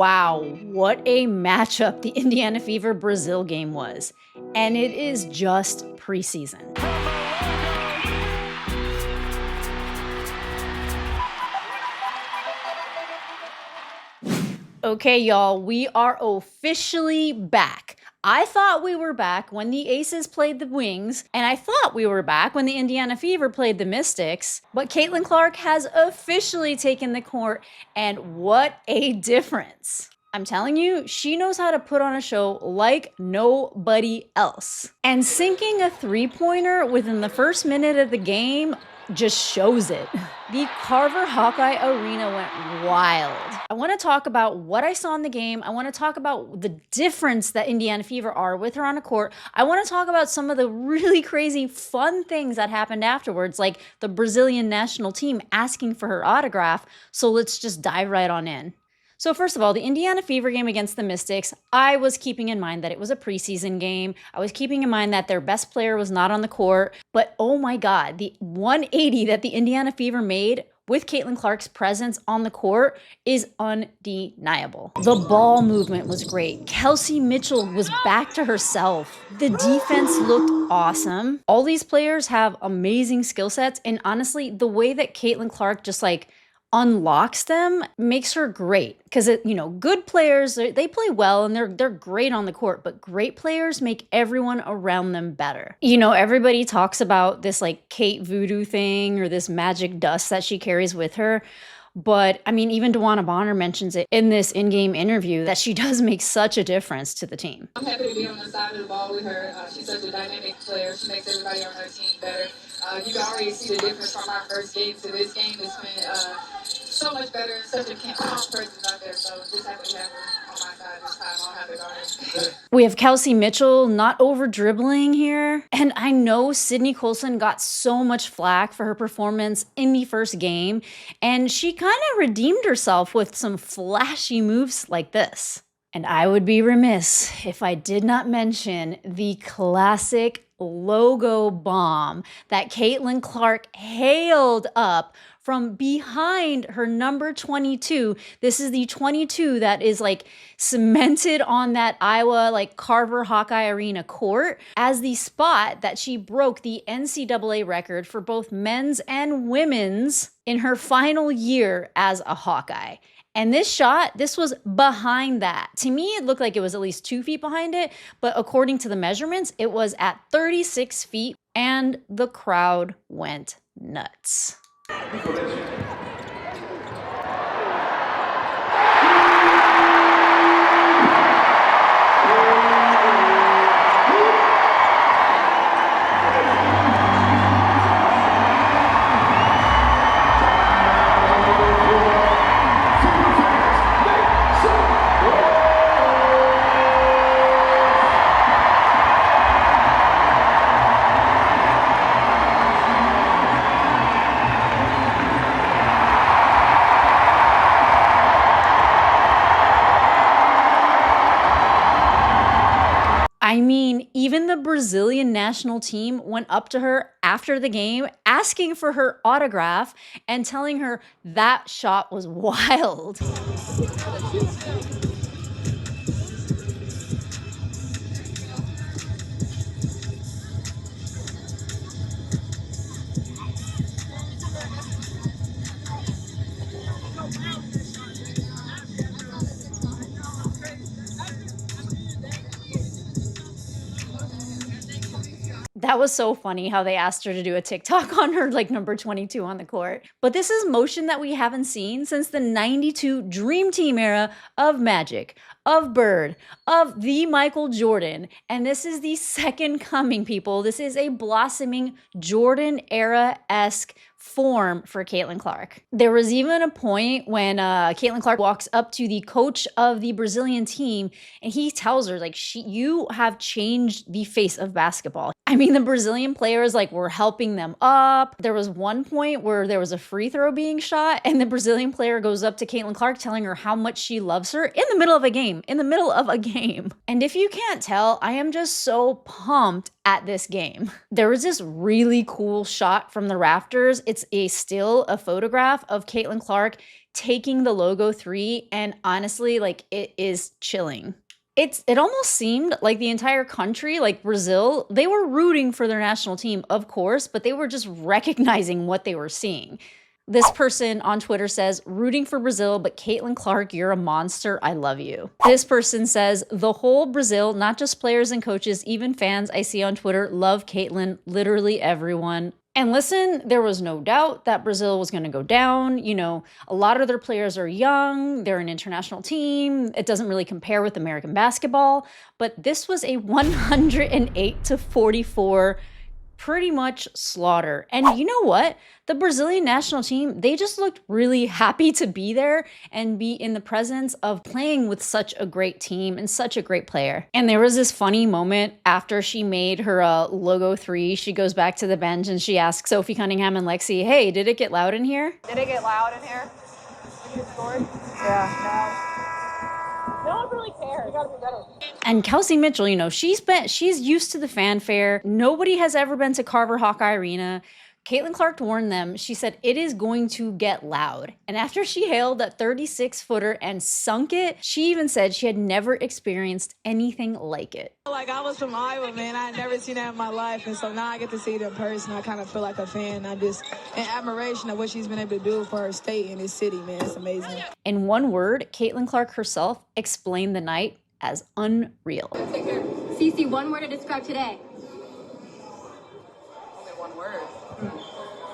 Wow, what a matchup the Indiana Fever Brazil game was. And it is just preseason. Okay, y'all, we are officially back. I thought we were back when the Aces played the Wings, and I thought we were back when the Indiana Fever played the Mystics, but Caitlin Clark has officially taken the court, and what a difference. I'm telling you, she knows how to put on a show like nobody else. And sinking a three-pointer within the first minute of the game just shows it. The Carver Hawkeye Arena went wild. I want to talk about what I saw in the game. I want to talk about the difference that Indiana Fever are with her on a court. I want to talk about some of the really crazy fun things that happened afterwards, like the Brazilian national team asking for her autograph. So let's just dive right on in. So first of all, the Indiana Fever game against the Mystics, I was keeping in mind that it was a preseason game. I was keeping in mind that their best player was not on the court. But oh my God, the 180 that the Indiana Fever made with Caitlin Clark's presence on the court is undeniable. The ball movement was great. Kelsey Mitchell was back to herself. The defense looked awesome. All these players have amazing skill sets. And honestly, the way that Caitlin Clark just unlocks them makes her great, because good players, they play well and they're great on the court, but great players make everyone around them better. Everybody talks about this Kate voodoo thing or this magic dust that she carries with her. But even DeWanna Bonner mentions it in this in-game interview that she does make such a difference to the team. I'm happy to be on the side of the ball with her. She's such a dynamic player. She makes everybody on her team better. You can already see the difference from our first game to this game. It's been so much better. Such a calm person out there. So just happy to have her on my side this time. I'll have it already. We have Kelsey Mitchell not over dribbling here. And I know Sydney Colson got so much flack for her performance in the first game. And she kind of redeemed herself with some flashy moves like this. And I would be remiss if I did not mention the classic logo bomb that Caitlin Clark hailed up from behind her number 22. This is the 22 that is cemented on that Iowa Carver Hawkeye Arena court as the spot that she broke the NCAA record for both men's and women's in her final year as a Hawkeye. And this shot, this was behind that. To me, it looked like it was at least 2 feet behind it, but according to the measurements, it was at 36 feet, and the crowd went nuts. Even the Brazilian national team went up to her after the game, asking for her autograph and telling her that shot was wild. That was so funny how they asked her to do a TikTok on her number 22 on the court. But this is motion that we haven't seen since the 92 Dream Team era of Magic, of Bird, of the Michael Jordan. And this is the second coming, people. This is a blossoming Jordan era-esque form for Caitlin Clark. There was even a point when Caitlin Clark walks up to the coach of the Brazilian team and he tells her you have changed the face of basketball. The Brazilian players were helping them up. There was one point where there was a free throw being shot and the Brazilian player goes up to Caitlin Clark telling her how much she loves her in the middle of a game. And if you can't tell, I am just so pumped at this game. There was this really cool shot from the rafters. It's a photograph of Caitlin Clark taking the logo 3, and honestly, like, it is chilling. It almost seemed like the entire country, like Brazil, they were rooting for their national team, of course, but they were just recognizing what they were seeing. This person on Twitter says, rooting for Brazil, but Caitlin Clark, you're a monster. I love you. This person says, the whole Brazil, not just players and coaches, even fans I see on Twitter, love Caitlin, literally everyone. And listen, there was no doubt that Brazil was going to go down. You know, a lot of their players are young. They're an international team. It doesn't really compare with American basketball. But this was a 108-44 pretty much slaughter. And you know what? The Brazilian national team, they just looked really happy to be there and be in the presence of playing with such a great team and such a great player. And there was this funny moment after she made her logo 3. She goes back to the bench and she asks Sophie Cunningham and Lexi, hey, did it get loud in here? Did it get loud in here when you scored? Yeah, no one really cares. You gotta be better. And Kelsey Mitchell, you know, she's used to the fanfare. Nobody has ever been to Carver Hawkeye Arena. Caitlin Clark warned them. She said, it is going to get loud. And after she hailed that 36-footer and sunk it, she even said she had never experienced anything like it. Like, I was from Iowa, man. I had never seen that in my life. And so now I get to see it in person. I kind of feel like a fan. I'm just in admiration of what she's been able to do for her state and this city, man. It's amazing. In one word, Caitlin Clark herself explained the night as unreal. Cece, one word to describe today. Only one word.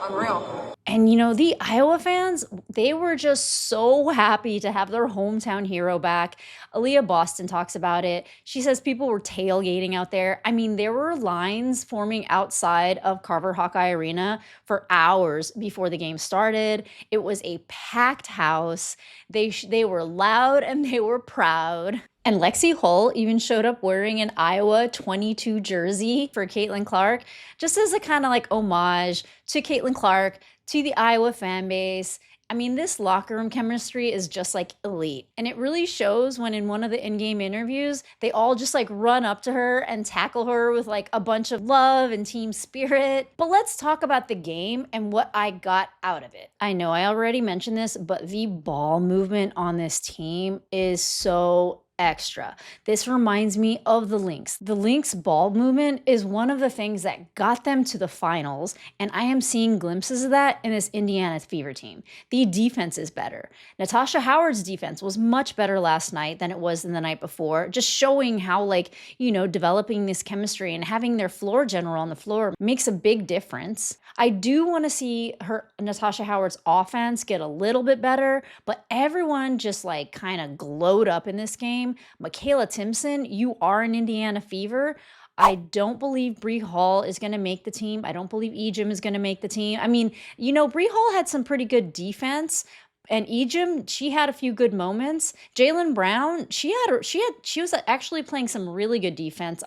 Unreal. And, you know, the Iowa fans, they were just so happy to have their hometown hero back. Aaliyah Boston talks about it. She says people were tailgating out there. I mean, there were lines forming outside of Carver Hawkeye Arena for hours before the game started. It was a packed house. They were loud and they were proud. And Lexi Hull even showed up wearing an Iowa 22 jersey for Caitlin Clark, just as a kind of like homage to Caitlin Clark, to the Iowa fan base. I mean, this locker room chemistry is just like elite. And it really shows when in one of the in-game interviews, they all just like run up to her and tackle her with like a bunch of love and team spirit. But let's talk about the game and what I got out of it. I know I already mentioned this, but the ball movement on this team is so extra. This reminds me of the Lynx. The Lynx ball movement is one of the things that got them to the finals, and I am seeing glimpses of that in this Indiana Fever team. The defense is better. Natasha Howard's defense was much better last night than it was in the night before, just showing how, like, you know, developing this chemistry and having their floor general on the floor makes a big difference. I do want to see Natasha Howard's offense get a little bit better, but everyone just like kind of glowed up in this game. Michaela Timpson, you are an Indiana Fever. I don't believe Bree Hall is going to make the team. I don't believe Ejim is going to make the team. I mean, you know, Bree Hall had some pretty good defense, and Ejim, she had a few good moments. Jalen Brown, she was actually playing some really good defense.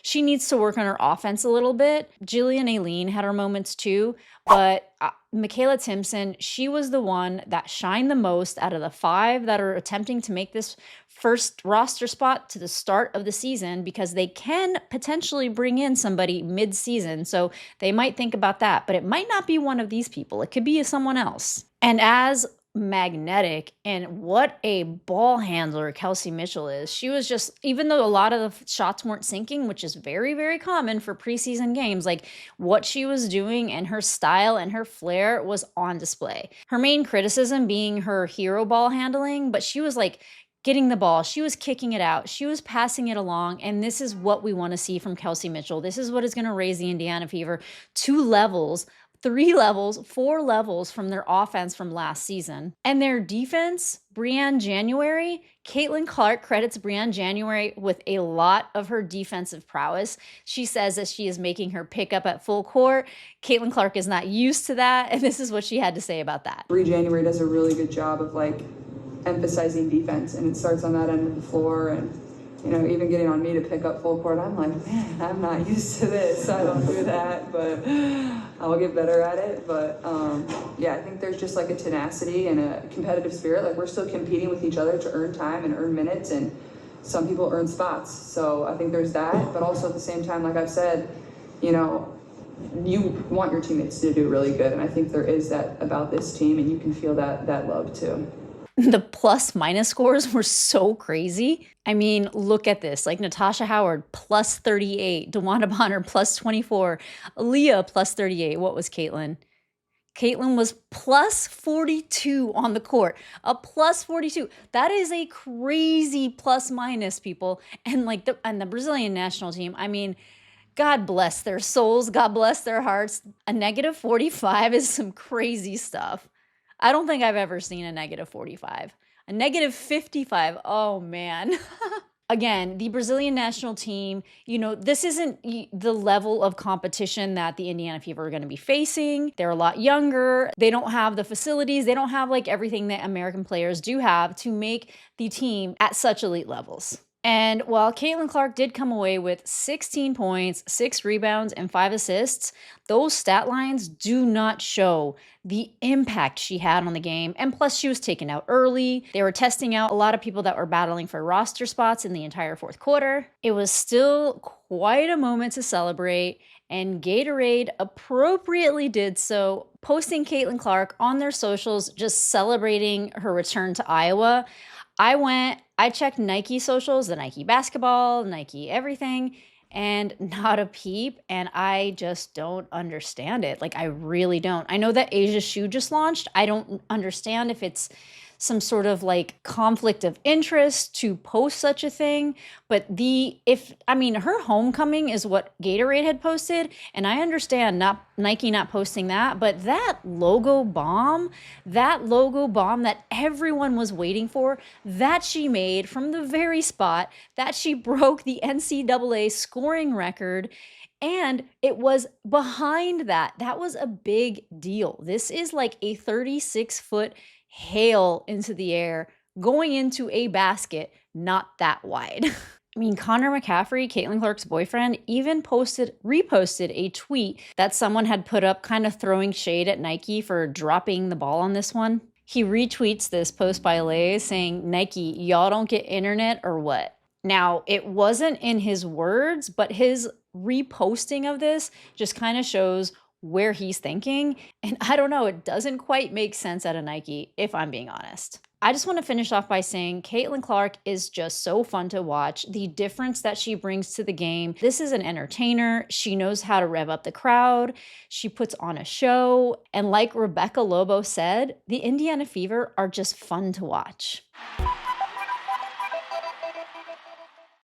She needs to work on her offense a little bit. Jillian Alleyne had her moments too, but Michaela Timpson, she was the one that shined the most out of the 5 that are attempting to make this first roster spot to the start of the season, because they can potentially bring in somebody mid-season. So they might think about that, but it might not be one of these people. It could be someone else. And as magnetic and what a ball handler Kelsey Mitchell is. She was just, even though a lot of the shots weren't sinking, which is very, very common for preseason games, like what she was doing and her style and her flair was on display. Her main criticism being her hero ball handling, but she was like getting the ball, she was kicking it out, she was passing it along, and this is what we want to see from Kelsey Mitchell. This is what is going to raise the Indiana Fever 2 levels, 3 levels, 4 levels from their offense from last season. And their defense, Brianne January, Caitlin Clark credits Brianne January with a lot of her defensive prowess. She says that she is making her pick up at full court. Caitlin Clark is not used to that, and this is what she had to say about that. Bree January does a really good job of like emphasizing defense, and it starts on that end of the floor, and you know, even getting on me to pick up full court, I'm like, man, I'm not used to this. I don't do that, but I'll get better at it. But yeah, I think there's just like a tenacity and a competitive spirit. Like we're still competing with each other to earn time and earn minutes. And some people earn spots. So I think there's that, but also at the same time, like I've said, you know, you want your teammates to do really good, and I think there is that about this team, and you can feel that love too. The plus minus scores were so crazy. I mean, look at this. Like Natasha Howard, plus 38. DeWanda Bonner, plus 24. Aaliyah, plus 38. What was Caitlin? Caitlin was plus 42 on the court. A plus 42. That is a crazy plus minus, people. And like the Brazilian national team, I mean, God bless their souls. God bless their hearts. A negative 45 is some crazy stuff. I don't think I've ever seen a negative 45. A negative 55. Oh, man. Again, the Brazilian national team, you know, this isn't the level of competition that the Indiana Fever are going to be facing. They're a lot younger. They don't have the facilities. They don't have like everything that American players do have to make the team at such elite levels. And while Caitlin Clark did come away with 16 points, 6 rebounds, and 5 assists, those stat lines do not show the impact she had on the game. And plus, she was taken out early. They were testing out a lot of people that were battling for roster spots in the entire fourth quarter. It was still quite a moment to celebrate, and Gatorade appropriately did so, posting Caitlin Clark on their socials, just celebrating her return to Iowa. I checked Nike socials, the Nike basketball, Nike everything, and not a peep. And I just don't understand it. Like, I really don't. I know that Asia's shoe just launched. I don't understand if it's some sort of like conflict of interest to post such a thing. But her homecoming is what Gatorade had posted. And I understand Nike not posting that, but that logo bomb that everyone was waiting for, that she made from the very spot that she broke the NCAA scoring record. And it was behind that. That was a big deal. This is like a 36-foot hail into the air going into a basket not that wide. I mean, Connor McCaffrey, Caitlin Clark's boyfriend, even reposted a tweet that someone had put up kind of throwing shade at Nike for dropping the ball on this one. He retweets this post by Alleyne saying, "Nike, y'all don't get internet or what?" Now, it wasn't in his words, but his reposting of this just kind of shows where he's thinking. And I don't know, it doesn't quite make sense at a Nike, if I'm being honest. I just want to finish off by saying Caitlin Clark is just so fun to watch. The difference that she brings to the game. This is an entertainer. She knows how to rev up the crowd. She puts on a show. And like Rebecca Lobo said, the Indiana Fever are just fun to watch.